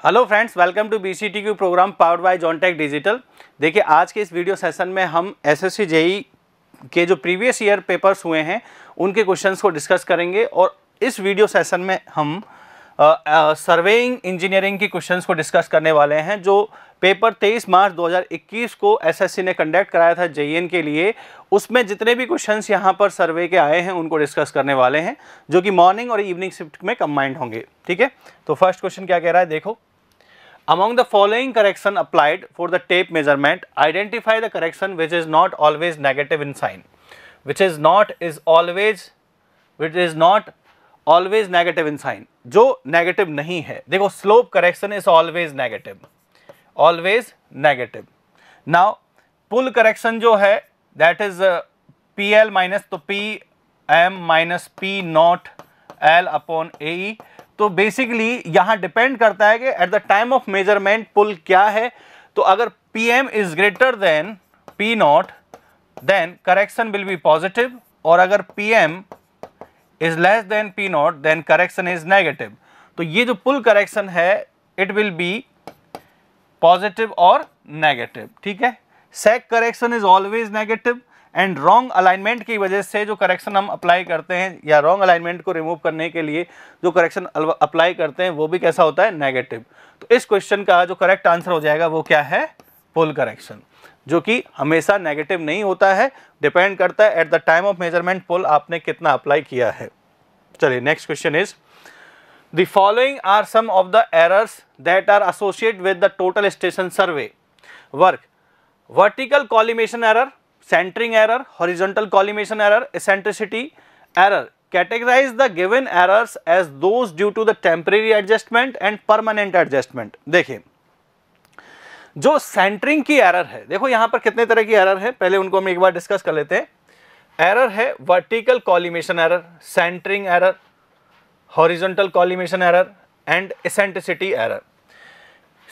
Hello friends, welcome to BCTQ program powered by Johntech Digital. देखिए, आज के इस वीडियो सेशन में हम SSC JEE के जो प्रीवियस ईयर पेपर्स हुए हैं उनके क्वेश्चंस को डिस्कस करेंगे और इस वीडियो सेशन में हम सर्वेइंग इंजीनियरिंग की क्वेश्चंस को डिस्कस करने वाले हैं जो पेपर 23 मार्च 2021 को SSC ने कंडक्ट कराया था JEE के लिए। उसमें जितने भी क्वेश्चंस यहाँ पर सर्वे के आए हैं उनको डिस्कस करने वाले हैं, जो कि मॉर्निंग और इवनिंग शिफ्ट में कंबाइंड होंगे। ठीक है, तो फर्स्ट क्वेश्चन क्या कह रहा है, देखो। Among the following correction applied for the tape measurement, identify the correction which is not always negative in sign. Which is not always negative in sign. जो negative नहीं है, देखो slope correction is always negative. Now pull correction जो है that is PL minus, तो PM minus P not L upon AE। तो basically यहां depend करता है कि at the time of measurement pull क्या है। तो अगर PM is greater than P not then correction will be positive, और अगर PM is less than P not then correction is negative. तो ये जो पुल करेक्शन है इट विल बी पॉजिटिव और नेगेटिव। ठीक है, sag correction is always negative and wrong alignment की वजह से जो करेक्शन हम अप्लाई करते हैं या रॉन्ग अलाइनमेंट को रिमूव करने के लिए जो करेक्शन अप्लाई करते हैं वो भी कैसा होता है, नेगेटिव। तो इस क्वेश्चन का जो करेक्ट आंसर हो जाएगा वो क्या है, पुल करेक्शन, जो कि हमेशा नेगेटिव नहीं होता है, डिपेंड करता है at the time of measurement pull आपने कितना अप्लाई किया है। चलिए next question is the following are some of the errors that are associated with the total station survey work. Vertical collimation error, centering error, horizontal collimation error, eccentricity error. Categorize the given errors as those due to the temporary adjustment and permanent adjustment. देखिए, जो centering की error है, देखो यहां पर कितने तरह की एरर है, पहले उनको हम एक बार डिस्कस कर लेते हैं। एरर है vertical collimation error, centering error, horizontal collimation error and eccentricity error.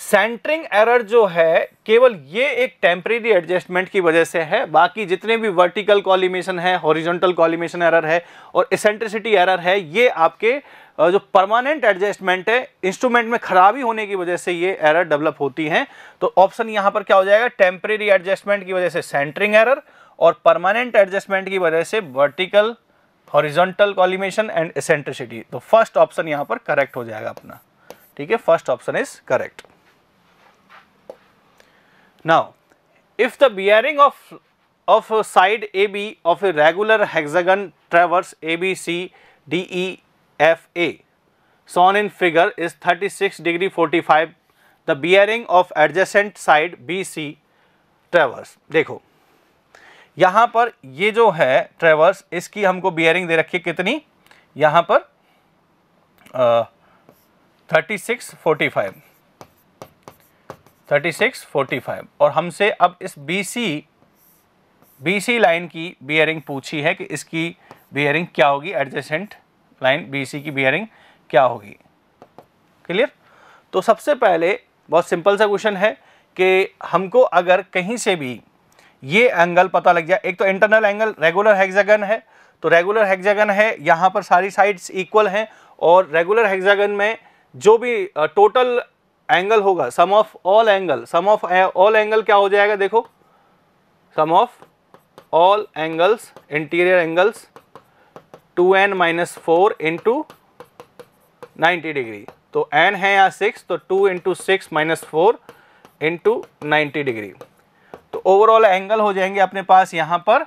Centering error जो है केवल ये एक टेम्परेरी एडजस्टमेंट की वजह से है, बाकी जितने भी वर्टिकल कॉलिमेशन है, हॉरिजॉन्टल कॉलिमेशन एरर है और एसेंट्रिसिटी एरर है, ये आपके जो परमानेंट एडजस्टमेंट है, इंस्ट्रूमेंट में खराबी होने की वजह से ये एरर डेवलप होती हैं। तो ऑप्शन यहाँ पर क्या हो जाएगा, टेम्परेरी एडजस्टमेंट की वजह से सेंटरिंग एरर और परमानेंट एडजस्टमेंट की वजह से vertical, horizontal collimation and eccentricity. तो फर्स्ट ऑप्शन यहाँ पर करेक्ट हो जाएगा अपना। ठीक है, first option is correct. Now, if the bearing of side AB of a regular hexagon traverse ABC DEFA shown in figure is 36 degree 45, the bearing of adjacent side BC traverse। देखो यहाँ पर ये जो है ट्रेवर्स, इसकी हमको बियरिंग दे रखी है कितनी, यहाँ पर 3645 और हमसे अब इस BC लाइन की बियरिंग पूछी है कि इसकी बियरिंग क्या होगी, एडजेसेंट लाइन BC की बियरिंग क्या होगी। क्लियर। तो सबसे पहले बहुत सिंपल सा क्वेश्चन है कि हमको अगर कहीं से भी ये एंगल पता लग जाए, एक तो इंटरनल एंगल रेगुलर हेक्सागन है, तो रेगुलर हेक्सागन है, यहाँ पर सारी साइड्स इक्वल हैं और रेगुलर हेक्सागन में जो भी टोटल एंगल होगा, सम ऑफ ऑल एंगल क्या हो जाएगा, देखो sum of all angles, interior angles 2n-4 into 90 degree. तो n है यहाँ 6, तो 2 इंटू 6 - 4 इंटू 90 डिग्री। तो ओवरऑल एंगल हो जाएंगे अपने पास यहाँ पर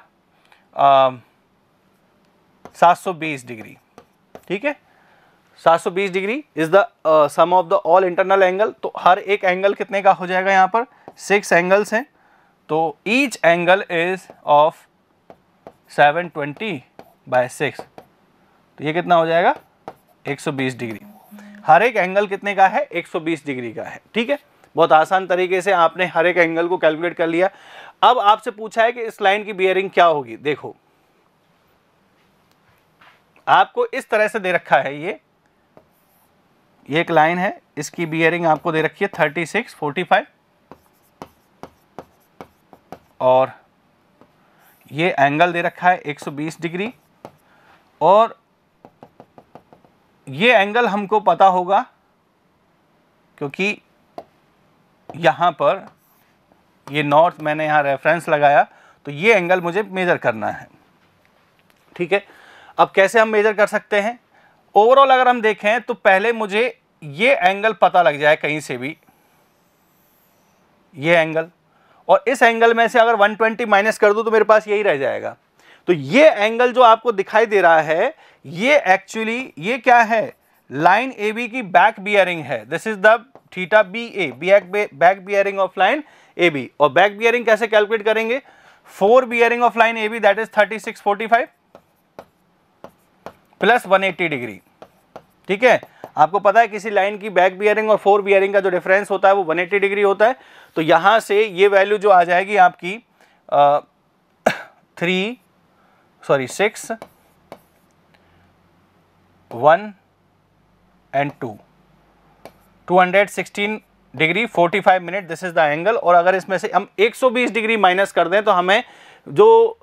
720 डिग्री। ठीक है, 720 degree is the sum of the all internal angle. तो हर एक एंगल कितने का हो जाएगा, यहाँ पर 6 एंगल्स हैं, तो ईच एंगल इज ऑफ 720/6। तो ये कितना हो जाएगा, 120 डिग्री। हर एक एंगल कितने का है, 120 डिग्री का है। ठीक है, बहुत आसान तरीके से आपने हर एक एंगल को कैलकुलेट कर लिया। अब आपसे पूछा है कि इस लाइन की बियरिंग क्या होगी। देखो आपको इस तरह से दे रखा है, ये एक लाइन है, इसकी बियरिंग आपको दे रखी है 3645 और ये एंगल दे रखा है 120 डिग्री और ये एंगल हमको पता होगा क्योंकि यहाँ पर ये नॉर्थ मैंने यहाँ रेफरेंस लगाया, तो ये एंगल मुझे मेजर करना है। ठीक है, अब कैसे हम मेजर कर सकते हैं? ओवरऑल अगर हम देखें तो पहले मुझे ये एंगल पता लग जाए कहीं से भी, ये एंगल, और इस एंगल में से अगर 120 माइनस कर दूं तो मेरे पास यही रह जाएगा। तो ये एंगल जो आपको दिखाई दे रहा है, ये एक्चुअली ये क्या है? लाइन ए बी की बैक बियरिंग है। This is the theta B A, back bearing of line A B. और बैक बियरिंग कैसे कैलकुलेट करेंगे? 4 bearing of line A B that is 3645 plus 180 degree. ठीक है, आपको पता है किसी लाइन की बैक बियरिंग और 4 बियरिंग का जो डिफरेंस होता है वो 180 डिग्री होता है। तो यहां से ये वैल्यू जो आ जाएगी आपकी 6, 1 and 216 degree 45 minute, this is the angle. और अगर इसमें से हम 120 डिग्री माइनस कर दें तो हमें जो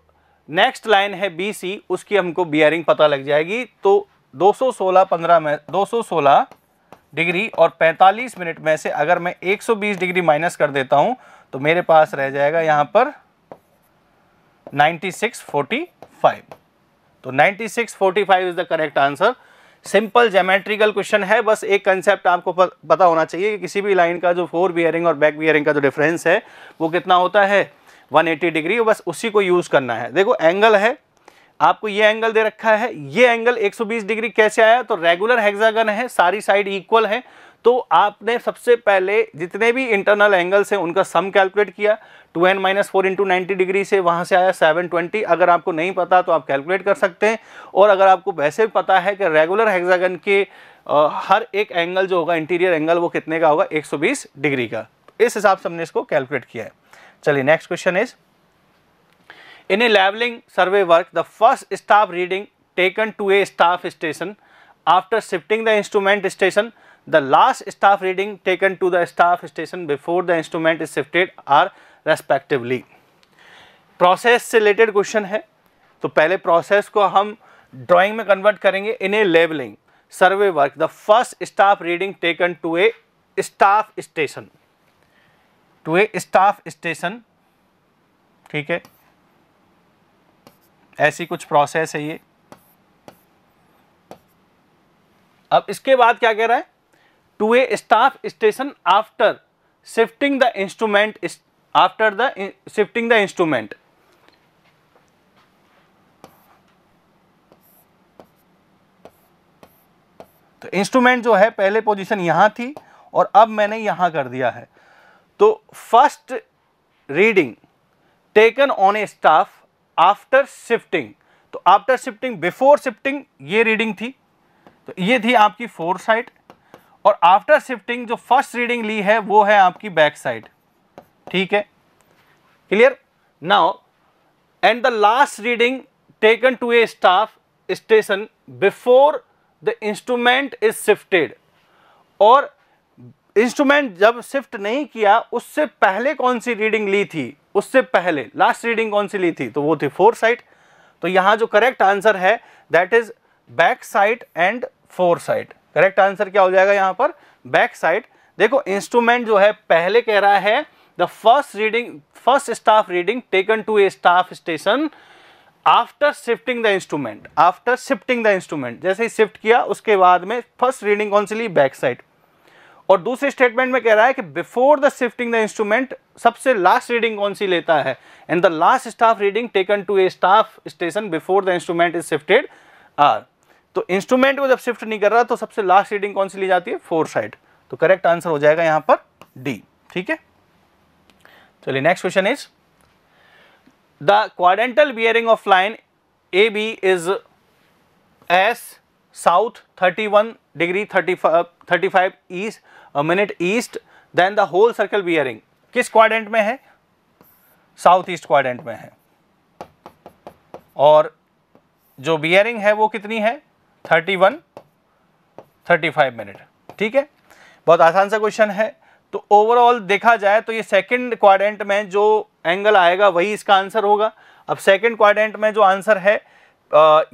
नेक्स्ट लाइन है बी सी, उसकी हमको बियरिंग पता लग जाएगी। तो 216 डिग्री और 45 मिनट में से अगर मैं 120 डिग्री माइनस कर देता हूं तो मेरे पास रह जाएगा यहां पर 9645। तो 9645 is the correct answer. Simple geometrical question है, बस एक कंसेप्ट आपको पता होना चाहिए कि किसी भी लाइन का जो 4 बियरिंग और बैक बियरिंग का जो डिफरेंस है वो कितना होता है? 180 डिग्री। बस उसी को यूज करना है। देखो एंगल है, आपको ये एंगल दे रखा है, ये एंगल 120 डिग्री कैसे आया? तो रेगुलर हेक्सागन है, सारी साइड इक्वल है, तो आपने सबसे पहले जितने भी इंटरनल एंगल्स हैं उनका सम कैलकुलेट किया। 2n-4 इंटू 90 डिग्री से वहाँ से आया 720। अगर आपको नहीं पता तो आप कैलकुलेट कर सकते हैं। और अगर आपको वैसे भी पता है कि रेगुलर हेक्सागन के हर एक एंगल जो होगा इंटीरियर एंगल वो कितने का होगा? 120 डिग्री का। इस हिसाब से हमने इसको कैलकुलेट किया है। चलिए next question is, in a leveling survey work, the first staff reading taken to a staff station after shifting the instrument station, the last staff reading taken to the staff station before the instrument is shifted are respectively। Process से related question है, तो पहले process को हम drawing में convert करेंगे। In a levelling survey work the first staff reading taken to a staff station, to a staff station. ठीक है, ऐसी कुछ प्रोसेस है ये। अब इसके बाद क्या कह रहा है? To a staff station after shifting the instrument, after the shifting the instrument. तो इंस्ट्रूमेंट जो है पहले पोजीशन यहां थी और अब मैंने यहां कर दिया है। तो first reading taken on a staff after shifting, तो आफ्टर शिफ्टिंग, बिफोर शिफ्टिंग ये रीडिंग थी, तो ये थी आपकी फोर साइड। और आफ्टर शिफ्टिंग जो फर्स्ट रीडिंग ली है वो है आपकी बैक साइड। ठीक है, clear? Now and the last reading taken to a staff station before the instrument is shifted. और इंस्ट्रूमेंट जब शिफ्ट नहीं किया उससे पहले कौन सी रीडिंग ली थी? उससे पहले लास्ट रीडिंग कौन सी ली थी? तो वो थी फोर साइड। तो यहां जो करेक्ट आंसर है that is back side and four side. Correct answer क्या हो जाएगा यहां पर? Back side. देखो इंस्ट्रूमेंट जो है पहले कह रहा है the first staff reading taken to a staff station after shifting the instrument, after shifting the instrument, जैसे ही शिफ्ट किया उसके बाद में फर्स्ट रीडिंग कौन सी ली? Back side. और दूसरे स्टेटमेंट में कह रहा है कि before the shifting the instrument सबसे लास्ट रीडिंग कौन सी लेता है? And the last staff reading taken to a staff station before the instrument is shifted are. तो इंस्ट्रूमेंट को जब शिफ्ट नहीं कर रहा तो सबसे लास्ट रीडिंग कौन सी ली जाती है? Fore side. तो करेक्ट आंसर हो जाएगा यहां पर डी। ठीक है, चलिए next question is, the quadrantal bearing of line A B is S south 31 degree 35 east minute east then the whole circle bearing किस क्वाड्रेंट में है? साउथ ईस्ट क्वाड्रेंट में है। और जो बियरिंग है वो कितनी है? 35 मिनट। ठीक है, बहुत आसान सा क्वेश्चन है। तो ओवरऑल देखा जाए तो ये सेकंड क्वाड्रेंट में जो एंगल आएगा वही इसका आंसर होगा। अब सेकंड क्वाड्रेंट में जो आंसर है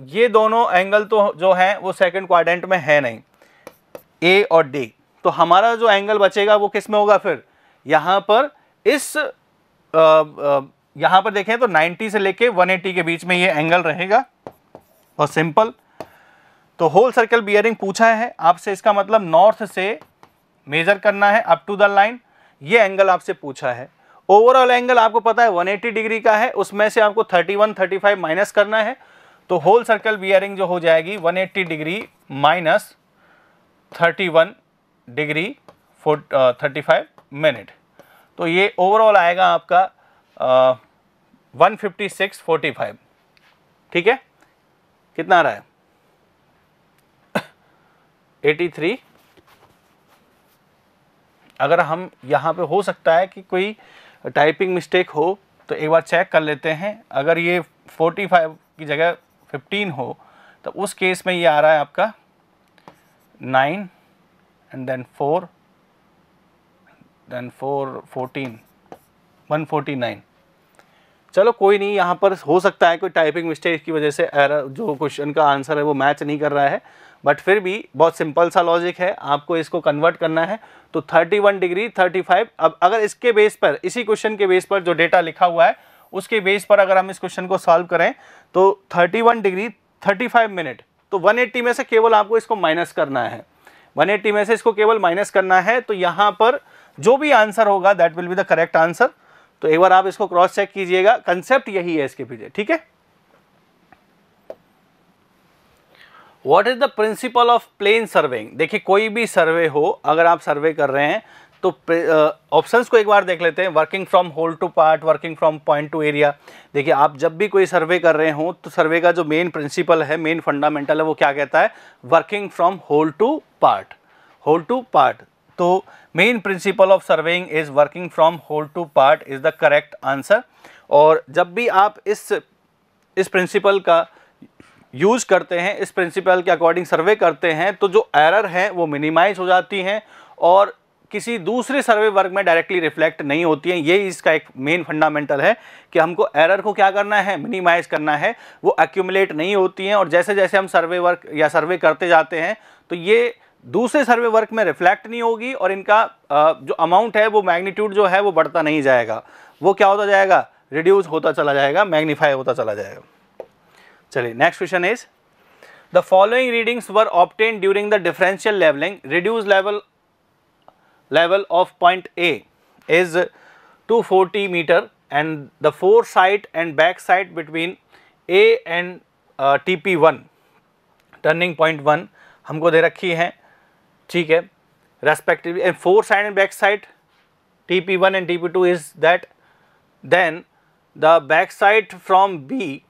ये दोनों एंगल तो जो हैं वो सेकंड क्वाड्रेंट में है नहीं, ए और डी। तो हमारा जो एंगल बचेगा वो किस में होगा फिर, यहाँ पर इस यहाँ पर देखें तो 90 से लेके 180 के बीच में ये एंगल रहेगा। और सिंपल, तो होल सर्कल बियरिंग पूछा है आपसे, इसका मतलब नॉर्थ से मेजर करना है अप टू द लाइन, ये एंगल आपसे पूछा है। ओवरऑल एंगल आपको पता है 180 डिग्री का है, उसमें से आपको 31 35 माइनस करना है, तो होल सर्कल बियरिंग जो हो जाएगी 180 डिग्री माइनस 31 डिग्री 35 मिनट, तो ये ओवरऑल आएगा आपका 156.45। ठीक है, कितना आ रहा है 83। अगर हम यहाँ पे हो सकता है कि कोई टाइपिंग मिस्टेक हो तो एक बार चेक कर लेते हैं। अगर ये 45 की जगह 15 हो तो उस केस में ये आ रहा है आपका 9 एंड देन 4 14 149। चलो कोई नहीं, यहाँ पर हो सकता है कोई टाइपिंग मिस्टेक की वजह से एरर, जो क्वेश्चन का आंसर है वो मैच नहीं कर रहा है, बट फिर भी बहुत सिंपल सा लॉजिक है, आपको इसको कन्वर्ट करना है। तो 31 डिग्री 35, अब अगर इसके बेस पर, इसी क्वेश्चन के बेस पर जो डेटा लिखा हुआ है उसके बेस पर अगर हम इस क्वेश्चन को सॉल्व करें तो 31 डिग्री 35 मिनट, तो 180 में से केवल आपको इसको माइनस करना है, 180 में से इसको केवल माइनस करना है, तो यहाँ पर जो भी आंसर होगा that will be the correct answer. तो एक बार आप इसको क्रॉस चेक कीजिएगा, कंसेप्ट यही है इसके पीछे। ठीक है, what is the principle of plane surveying. देखिए कोई भी सर्वे हो, अगर आप सर्वे कर रहे हैं तो ऑप्शंस को एक बार देख लेते हैं। Working from whole to part, working from point to area. देखिए आप जब भी कोई सर्वे कर रहे हो तो सर्वे का जो मेन प्रिंसिपल है, मेन फंडामेंटल है, वो क्या कहता है, working from whole to part, whole to part. तो main principle of surveying is working from whole to part is the correct answer. और जब भी आप इस प्रिंसिपल का यूज करते हैं, इस प्रिंसिपल के अकॉर्डिंग सर्वे करते हैं, तो जो एरर है वो मिनिमाइज हो जाती हैं और किसी दूसरे सर्वे वर्क में डायरेक्टली रिफ्लेक्ट नहीं होती हैं। ये इसका एक मेन फंडामेंटल है कि हमको एरर को क्या करना है, मिनिमाइज करना है, वो एक्यूमुलेट नहीं होती हैं। और जैसे जैसे हम सर्वे वर्क या सर्वे करते जाते हैं तो ये दूसरे सर्वे वर्क में रिफ्लेक्ट नहीं होगी और इनका जो अमाउंट है, वो मैग्नीट्यूड जो है वो बढ़ता नहीं जाएगा, वो क्या होता जाएगा, रिड्यूस होता चला जाएगा, मैग्नीफाई होता चला जाएगा। चलिए next question is, the following readings were obtained during the differential levelling, reduce level of point A is 240 meter and the foresight and backside between A and TP1 turning point 1 हमको दे रखी है। ठीक है, respectively and foresight and backside TP1 and TP2 is that, then the backside from B,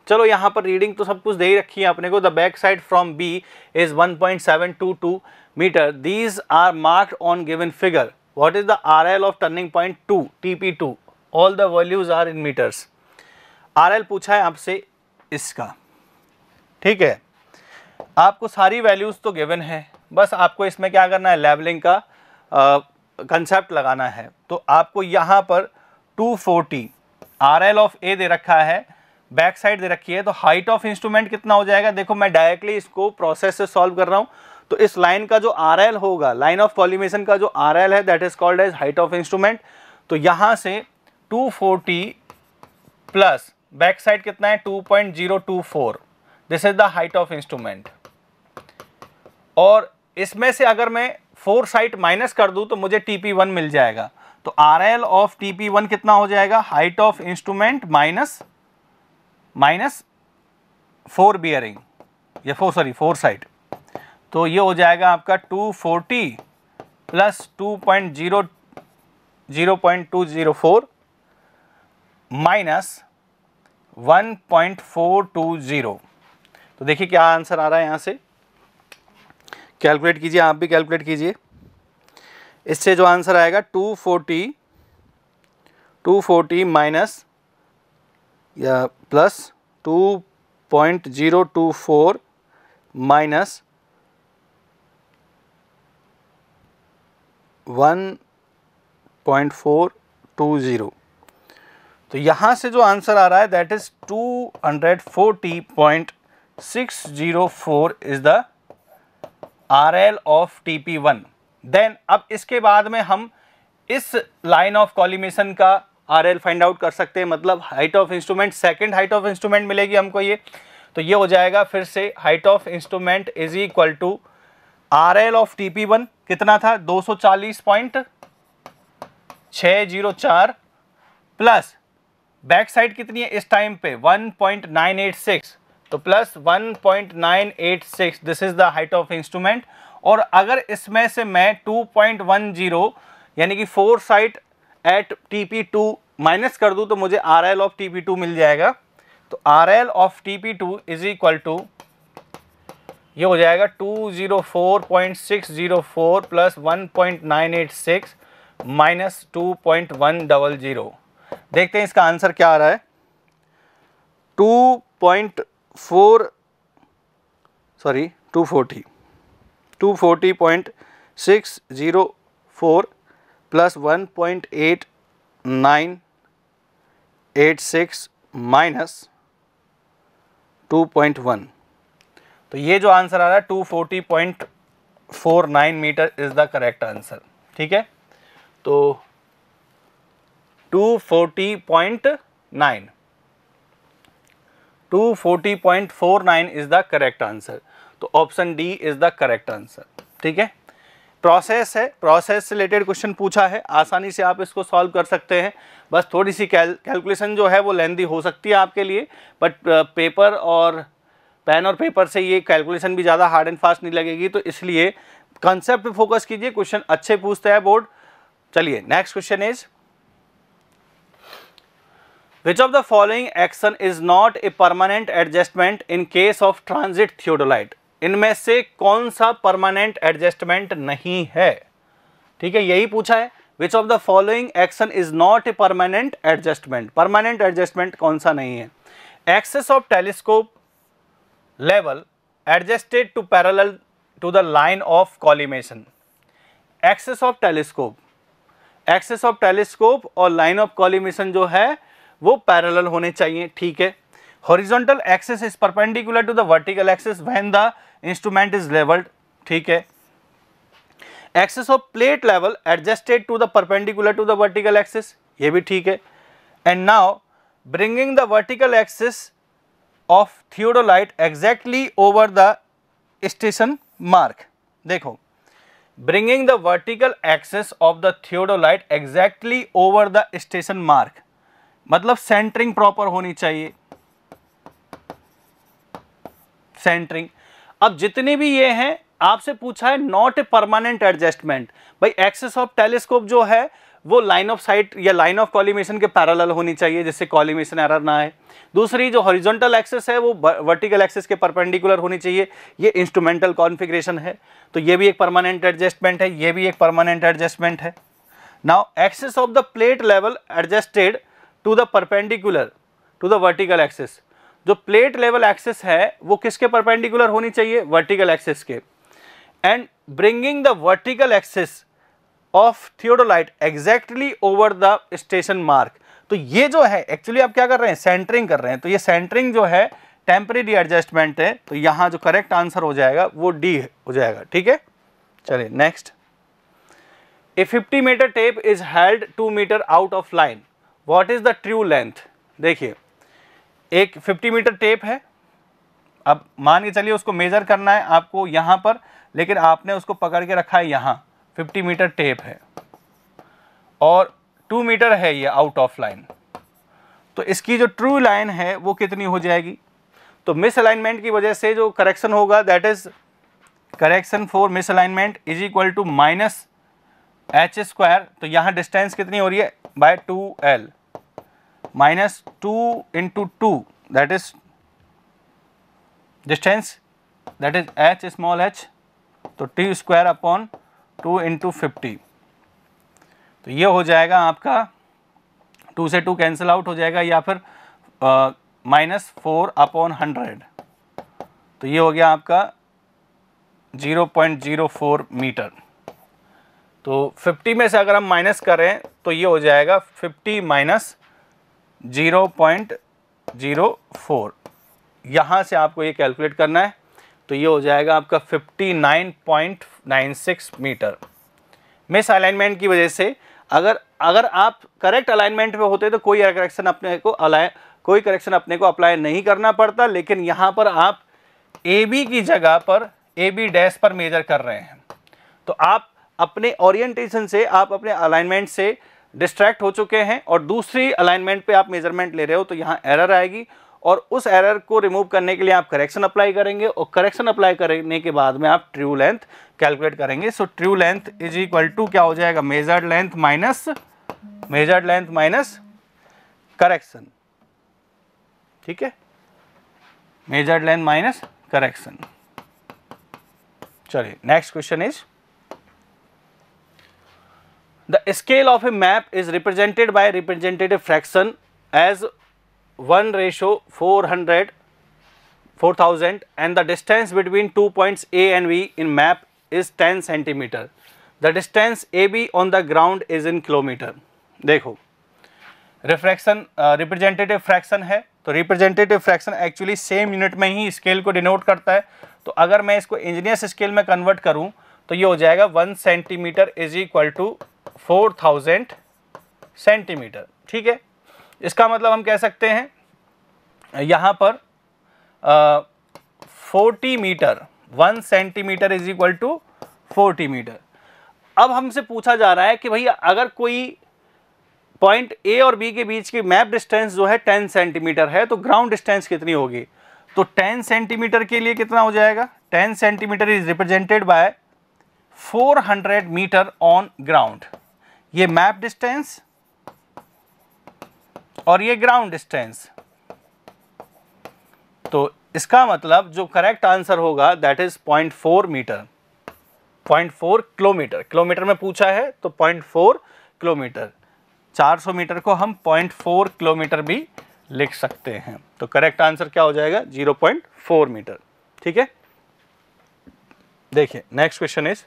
चलो यहाँ पर reading तो सब कुछ दे ही रखी है अपने को। The back side from B is 1.722 metre, these are marked on given figure. What is the RL of turning point 2 TP2, all the values are in metres. RL पूछा है आपसे इसका, ठीक है, आपको सारी वैल्यूज तो गिवन है, बस आपको इसमें क्या करना है, लेवलिंग का कंसेप्ट लगाना है। तो आपको यहाँ पर 240 RL ऑफ ए दे रखा है, बैक साइड दे रखी है, तो हाइट ऑफ इंस्ट्रूमेंट कितना हो जाएगा। देखो मैं डायरेक्टली इसको प्रोसेस से सॉल्व कर रहा हूँ, तो इस लाइन का जो RL होगा, लाइन ऑफ कॉलिमेशन का जो RL है, that is called as height of instrument. तो यहाँ से 240 प्लस बैक साइड कितना है 2.024, this is the height of instrument. और इसमें से अगर मैं 4 साइड माइनस कर दूं तो मुझे TP1 मिल जाएगा। तो RL ऑफ TP1 कितना हो जाएगा, height of instrument minus 4 bearing या 4 साइड, तो ये हो जाएगा आपका 240 प्लस 0.204 माइनस 1.420। तो देखिए क्या आंसर आ रहा है, यहाँ से कैलकुलेट कीजिए, आप भी कैलकुलेट कीजिए। इससे जो आंसर आएगा 240 माइनस या प्लस 2.024 माइनस 1.420, तो यहाँ से जो आंसर आ रहा है that is 240.604 is the RL of TP1। देन अब इसके बाद में हम इस लाइन ऑफ कॉलिमेशन का RL फाइंड आउट कर सकते हैं, मतलब height of instrument, second height of instrument मिलेगी हमको ये। तो ये हो जाएगा फिर से height of instrument is equal to RL of TP1 कितना था 240.604 प्लस बैक साइड कितनी है इस टाइम पे 1.986, तो plus 1.986, this is the height of instrument. और अगर इसमें से मैं 2.10 यानी कि 4 साइड एट TP2 माइनस कर दूं तो मुझे RL ऑफ TP2 मिल जाएगा। तो RL of TP2 is equal to ये हो जाएगा 204.604 प्लस 1.986 माइनस 2.100। देखते हैं इसका आंसर क्या आ रहा है। 240.604 प्लस 1.8986 माइनस 2.1, तो ये जो आंसर आ रहा है 240.49 metre is the correct answer. ठीक है, तो 240.49 इज द करेक्ट आंसर। तो option D is the correct answer. ठीक है, प्रोसेस है, प्रोसेस से रिलेटेड क्वेश्चन पूछा है, आसानी से आप इसको सॉल्व कर सकते हैं। बस थोड़ी सी कैलकुलेशन जो है वो लेंथी हो सकती है आपके लिए, बट पेपर और पेन और पेपर से ये कैलकुलेशन भी ज़्यादा हार्ड एंड फास्ट नहीं लगेगी, तो इसलिए कंसेप्ट पे फोकस कीजिए, क्वेश्चन अच्छे पूछते हैं बोर्ड। चलिए next question is which of the following action is not a permanent adjustment in case of transit theodolite. इनमें से कौन सा परमानेंट एडजस्टमेंट नहीं है। ठीक है, यही पूछा है, which of the following action is not a permanent adjustment. Permanent adjustment कौन सा नहीं है। Axis of telescope level adjusted to parallel to the line of collimation। axis of telescope और line of collimation जो है वो पैरेलल होने चाहिए। ठीक है, horizontal axis is perpendicular to the vertical axis when the instrument is leveled। ठीक है, axis of plate level adjusted to the perpendicular to the vertical axis, ये भी ठीक है। and now bringing the vertical axis of theodolite exactly over the station mark। देखो, bringing the vertical axis of the theodolite exactly over the station mark, मतलब centering proper होनी चाहिए, centering. अब जितने भी ये हैं आपसे पूछा है नॉट ए परमानेंट एडजस्टमेंट। भाई एक्सिस ऑफ टेलीस्कोप जो है वो लाइन ऑफ साइट या लाइन ऑफ कॉलिमेशन के पैरेलल होनी चाहिए, जिससे कॉलिमेशन एरर ना आए। दूसरी जो हॉरिजॉन्टल एक्सिस है वो वर्टिकल एक्सिस के परपेंडिकुलर होनी चाहिए। ये इंस्ट्रूमेंटल कॉन्फ़िगरेशन है, तो ये भी एक परमानेंट एडजस्टमेंट है, ये भी एक परमानेंट एडजस्टमेंट है। Now axis of the plate level adjusted to the perpendicular to the vertical axis. जो प्लेट लेवल एक्सिस है वो किसके परपेंडिकुलर होनी चाहिए, वर्टिकल एक्सिस के। And bringing the vertical axis of theodolite exactly over the station mark. तो ये जो है एक्चुअली आप क्या कर रहे हैं, सेंटरिंग कर रहे हैं। तो ये सेंटरिंग जो है टेम्परेरी एडजस्टमेंट है, तो यहाँ जो करेक्ट आंसर हो जाएगा वो डी हो जाएगा। ठीक है, चलिए next. A 50 metre tape is held 2 metre out of line, what is the true length. देखिए एक 50 मीटर टेप है, अब मान के चलिए उसको मेजर करना है आपको यहाँ पर, लेकिन आपने उसको पकड़ के रखा है यहाँ, 50 मीटर टेप है और 2 मीटर है ये आउट ऑफ लाइन। तो इसकी जो ट्रू लाइन है वो कितनी हो जाएगी। तो मिस अलाइनमेंट की वजह से जो करेक्शन होगा that is correction for misalignment is equal to minus h square. तो यहाँ डिस्टेंस कितनी हो रही है by 2l minus 2 into 2 that is distance that is h small h, तो t स्क्वायर अपॉन 2 इंटू 50। तो ये हो जाएगा आपका 2 से 2 कैंसिल आउट हो जाएगा, या फिर माइनस 4 अपॉन 100। तो ये हो गया आपका 0.04 मीटर। तो 50 में से अगर हम माइनस करें तो ये हो जाएगा 50 माइनस 0.04। यहाँ से आपको ये कैलकुलेट करना है, तो ये हो जाएगा आपका 59.96 मीटर। मिस अलाइनमेंट की वजह से अगर आप करेक्ट अलाइनमेंट में होते तो कोई करेक्शन अपने को अप्लाई नहीं करना पड़ता, लेकिन यहाँ पर आप ए बी की जगह पर ए बी डैश पर मेजर कर रहे हैं, तो आप अपने ओरिएंटेशन से, आप अपने अलाइनमेंट से डिस्ट्रैक्ट हो चुके हैं और दूसरी अलाइनमेंट पे आप मेजरमेंट ले रहे हो, तो यहाँ एरर आएगी और उस एरर को रिमूव करने के लिए आप करेक्शन अप्लाई करेंगे और करेक्शन अप्लाई करने के बाद में आप ट्रू लेंथ कैलकुलेट करेंगे। So true length is equal to क्या हो जाएगा, मेजर्ड लेंथ माइनस करेक्शन। ठीक है, मेजर्ड लेंथ माइनस करेक्शन। चलिए next question is the scale of a map is represented by representative fraction as 1:400,000 and the distance between 2 points A and B in map is 10 centimeter. The distance AB on the ground is in kilometer. देखो refraction representative fraction है, तो representative fraction actually same unit में ही scale को denote करता है। तो अगर मैं इसको इंजीनियर्स स्केल में कन्वर्ट करूं तो ये हो जाएगा 1 centimetre is equal to 4000 centimetre. ठीक है, इसका मतलब हम कह सकते हैं यहाँ पर 40 metre, 1 centimetre is equal to 40 metre. अब हमसे पूछा जा रहा है कि भैया अगर कोई पॉइंट ए और बी के बीच की मैप डिस्टेंस जो है 10 सेंटीमीटर है, तो ग्राउंड डिस्टेंस कितनी होगी। तो 10 सेंटीमीटर के लिए कितना हो जाएगा, 10 centimetre is represented by 400 metre on ground. ये मैप डिस्टेंस और ये ग्राउंड डिस्टेंस, तो इसका मतलब जो करेक्ट आंसर होगा that is 0.4 metre, 0.4 kilometre. Kilometre में पूछा है तो 0.4 किलोमीटर, 400 मीटर को हम 0.4 किलोमीटर भी लिख सकते हैं। तो करेक्ट आंसर क्या हो जाएगा, 0.4 मीटर। ठीक है, देखिए next question is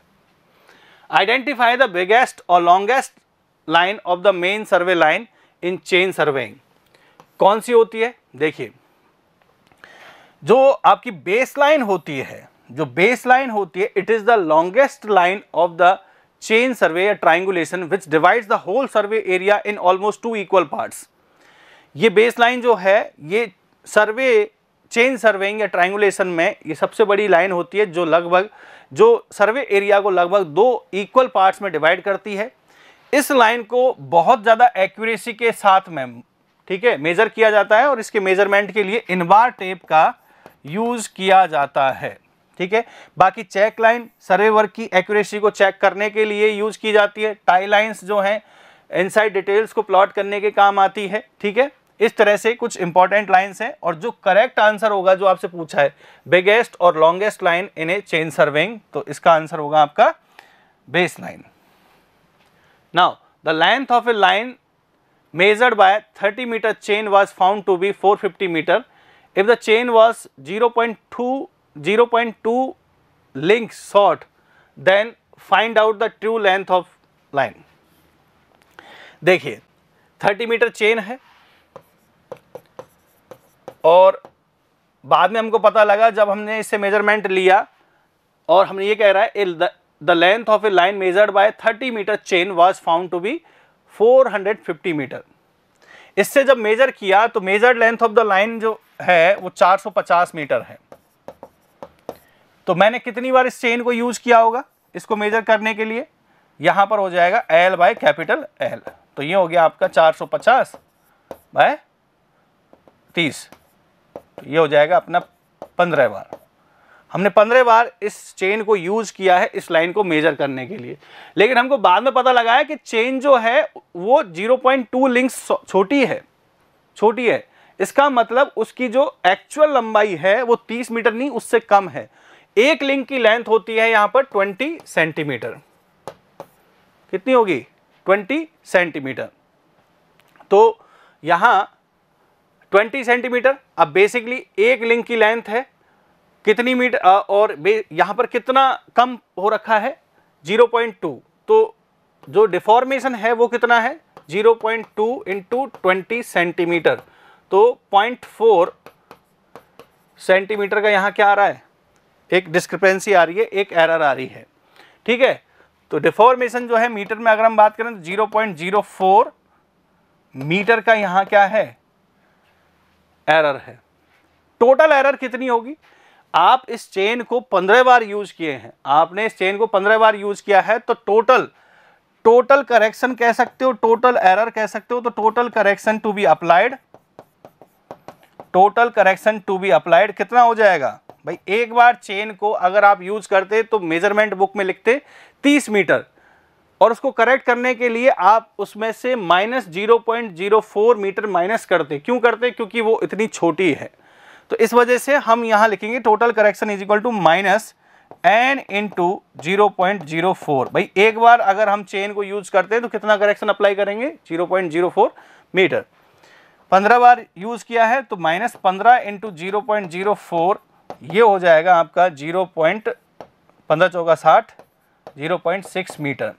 identify the biggest और longest line of the main survey line in chain surveying. कौन सी होती है, देखिए जो आपकी बेस लाइन होती है, जो बेस लाइन होती है, it is the longest line of the chain survey या triangulation which divides the whole survey area in almost 2 equal parts. ये बेस लाइन जो है ये सर्वे, चेन सर्वेइंग या ट्राइंगुलेशन में ये सबसे बड़ी लाइन होती है जो सर्वे एरिया को लगभग 2 इक्वल पार्ट्स में डिवाइड करती है। इस लाइन को बहुत ज़्यादा एक्यूरेसी के साथ में, ठीक है, मेजर किया जाता है और इसके मेजरमेंट के लिए इनबार टेप का यूज किया जाता है। ठीक है, बाकी चेक लाइन सर्वे वर्क की एक्यूरेसी को चेक करने के लिए यूज की जाती है। टाई लाइंस जो हैं इनसाइड डिटेल्स को प्लॉट करने के काम आती है। ठीक है, इस तरह से कुछ इंपॉर्टेंट लाइंस हैं और जो करेक्ट आंसर होगा जो आपसे पूछा है बिगेस्ट और longest line in A chain surveying, तो इसका आंसर होगा आपका base line. Now the length of a line measured by 30 meter chain was found to be 450 meter. If the chain was 0.2 links short, then find out the true length of line. देखिए 30 metre chain है और बाद में हमको पता लगा जब हमने इससे मेजरमेंट लिया और हमने ये कह रहा है the length of a line measured by 30 metre chain was found to be 450 metre. इससे जब मेजर किया तो measured length of the line जो है वो 450 मीटर है। तो मैंने कितनी बार इस चेन को यूज किया होगा इसको मेजर करने के लिए, यहां पर हो जाएगा L बाय कैपिटल L। तो ये हो गया आपका 450 बाय 30, तो ये हो जाएगा अपना 15 बार। हमने 15 बार इस चेन को यूज किया है इस लाइन को मेजर करने के लिए, लेकिन हमको बाद में पता लगा है कि चेन जो है वो 0.2 लिंक्स छोटी है। इसका मतलब उसकी जो एक्चुअल लंबाई है वो 30 मीटर नहीं, उससे कम है। एक लिंक की लेंथ होती है यहां पर 20 सेंटीमीटर। कितनी होगी, 20 सेंटीमीटर। तो यहां 20 सेंटीमीटर। अब बेसिकली एक लिंक की लेंथ है कितनी मीटर और यहां पर कितना कम हो रखा है 0.2, तो जो डिफॉर्मेशन है वो कितना है 0.2 इंटू 20 सेंटीमीटर, तो 0.4 सेंटीमीटर का यहां क्या आ रहा है, एक डिस्क्रिपेंसी आ रही है, एक एरर आ रही है। ठीक है, तो डिफॉर्मेशन जो है मीटर में अगर हम बात करें तो 0.04 मीटर का यहाँ क्या है, एरर है। टोटल एरर कितनी होगी, आप इस चेन को 15 बार यूज किए हैं, आपने इस चेन को 15 बार यूज किया है, तो टोटल करेक्शन कह सकते हो, टोटल एरर कह सकते हो। तो total correction to be applied, total correction to be applied कितना हो जाएगा भाई, एक बार चेन को अगर आप यूज करते तो मेजरमेंट बुक में लिखते 30 मीटर, और उसको करेक्ट करने के लिए आप उसमें से -0.04 मीटर माइनस करते। क्यों करते, क्योंकि वो इतनी छोटी है। तो इस वजह से हम यहां लिखेंगे total correction is equal to -n into 0.04। भाई एक बार अगर हम चेन को यूज करते हैं तो कितना करेक्शन अप्लाई करेंगे, 0.04 मीटर। 15 बार यूज किया है तो -15 इंटू 0.04, ये हो जाएगा आपका 0.15 चौका 60, 0.6 मीटर।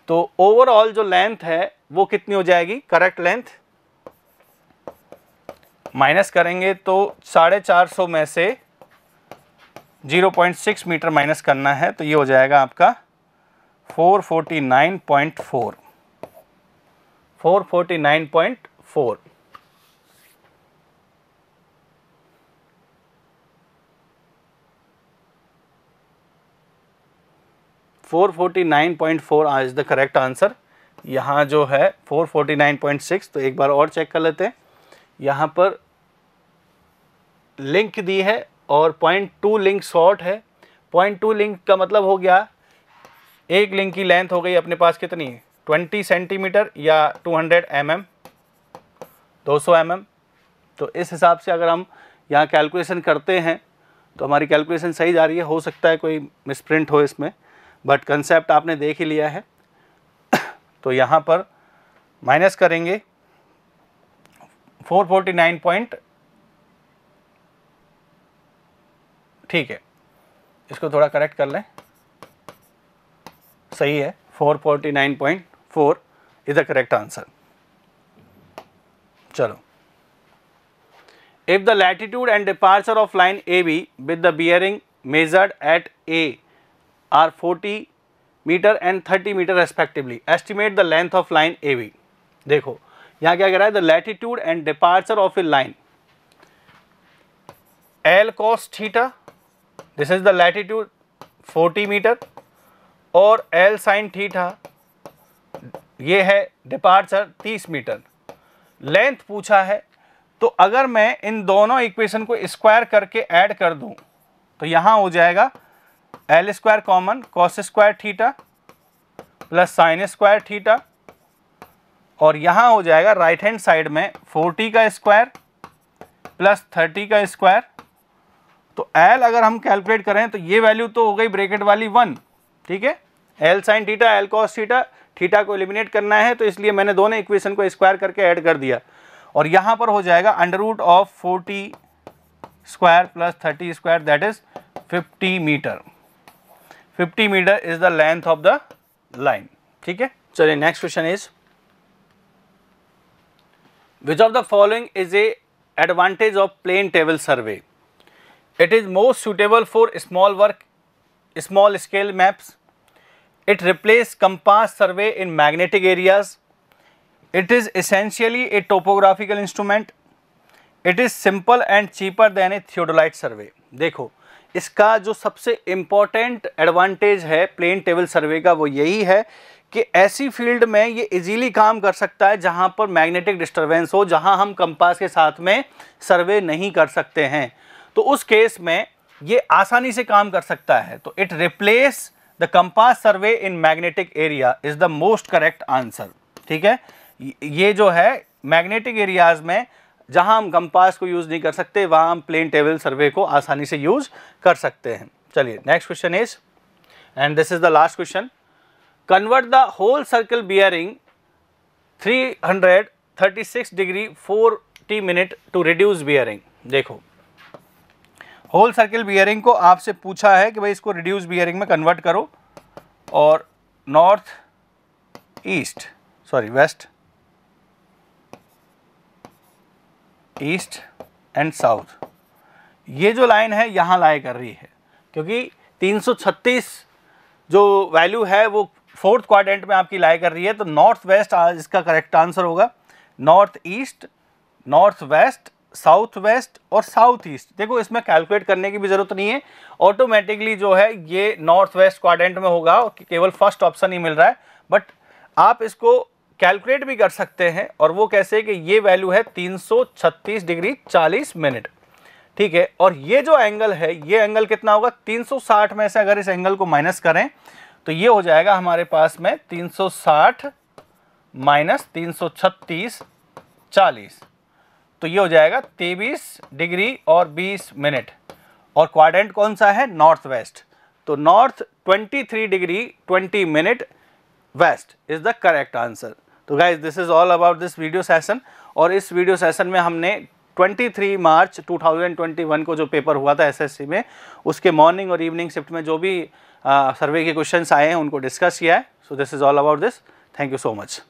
तो ओवरऑल जो लेंथ है वो कितनी हो जाएगी, करेक्ट लेंथ माइनस करेंगे तो 450 में से 0.6 मीटर माइनस करना है, तो ये हो जाएगा आपका 449.4, 449.4। Is the correct answer. यहाँ जो है 449.6, तो एक बार और चेक कर लेते हैं। यहाँ पर लिंक दी है और 0.2 लिंक शॉर्ट है। 0.2 लिंक का मतलब हो गया, एक लिंक की लेंथ हो गई अपने पास कितनी, 20 सेंटीमीटर या 200 mm, 200 mm। तो इस हिसाब से अगर हम यहाँ कैलकुलेशन करते हैं तो हमारी कैलकुलेशन सही जा रही है। हो सकता है कोई मिसप्रिंट हो इसमें, बट कंसेप्ट आपने देख ही लिया है। तो यहाँ पर माइनस करेंगे 449 ठीक है, इसको थोड़ा करेक्ट कर लें, सही है, 449.4 इज द करेक्ट आंसर। चलो, if the latitude and departure of line AB with the bearing measured at A are 40 metre and 30 metre respectively, estimate the length of line AB। देखो यहाँ क्या कह रहा है, the latitude and departure of a line L cos theta, this is the latitude 40 metre, और L sin theta ये है departure 30 metre. Length पूछा है, तो अगर मैं इन दोनों इक्वेशन को स्क्वायर करके ऐड कर दूं तो यहाँ हो जाएगा L square common, cos square theta plus sin square theta, और यहाँ हो जाएगा राइट हैंड साइड में 40 का स्क्वायर प्लस 30 का स्क्वायर। तो L अगर हम कैलकुलेट करें तो ये वैल्यू तो हो गई ब्रैकेट वाली 1, ठीक है। L sin theta, L cos theta, theta को एलिमिनेट करना है तो इसलिए मैंने दोनों इक्वेशन को स्क्वायर करके ऐड कर दिया, और यहाँ पर हो जाएगा under root of 40 square plus 30 square, that is 50 metre. 50 metre is the length of the line, ठीक है। चलिए next question is, which of the following is a advantage of plane table survey? It is most suitable for small work, small scale maps. It replaces compass survey in magnetic areas. It is essentially a topographical instrument. It is simple and cheaper than a theodolite survey. देखो, इसका जो सबसे important advantage है plane table सर्वे का वो यही है कि ऐसी फील्ड में ये इजीली काम कर सकता है जहाँ पर मैग्नेटिक डिस्टर्बेंस हो, जहाँ हम कंपास के साथ में सर्वे नहीं कर सकते हैं, तो उस केस में ये आसानी से काम कर सकता है। तो it replace the compass survey in magnetic area is the most correct answer, ठीक है। ये जो है मैग्नेटिक एरियाज में जहां हम कंपास को यूज नहीं कर सकते वहां हम प्लेन टेबल सर्वे को आसानी से यूज कर सकते हैं। चलिए next question is, and this is the last question, convert the whole circle bearing 336 degree 40 minute to reduce bearing. देखो, होल सर्किल बियरिंग को आपसे पूछा है कि भाई इसको रिड्यूस बियरिंग में कन्वर्ट करो, और north east west east and south, ये जो लाइन है यहाँ लाई कर रही है, क्योंकि 336 जो वैल्यू है वो फोर्थ क्वाड्रेंट में आपकी लाई कर रही है, तो नॉर्थ वेस्ट इसका करेक्ट आंसर होगा। North east, north west, south west और साउथ ईस्ट। देखो इसमें कैलकुलेट करने की भी ज़रूरत नहीं है, ऑटोमेटिकली जो है ये नॉर्थ वेस्ट क्वाड्रेंट में होगा, केवल फर्स्ट ऑप्शन ही मिल रहा है। बट आप इसको कैलकुलेट भी कर सकते हैं, और वो कैसे कि ये वैल्यू है 336 डिग्री 40 मिनट, ठीक है। और ये जो एंगल है, ये एंगल कितना होगा, 360 में से अगर इस एंगल को माइनस करें तो ये हो जाएगा हमारे पास में 360 माइनस 336 40, तो ये हो जाएगा 23 डिग्री और 20 मिनट। और क्वाड्रेंट कौन सा है, नॉर्थ वेस्ट, तो north 23 degree 20 minute west is the correct answer. तो guys this is all about this video session. और इस वीडियो सेशन में हमने 23 मार्च 2021 को जो पेपर हुआ था एसएससी में, उसके मॉर्निंग और इवनिंग शिफ्ट में जो भी सर्वे के क्वेश्चंस आए हैं उनको डिस्कस किया है। So this is all about this. Thank you so much.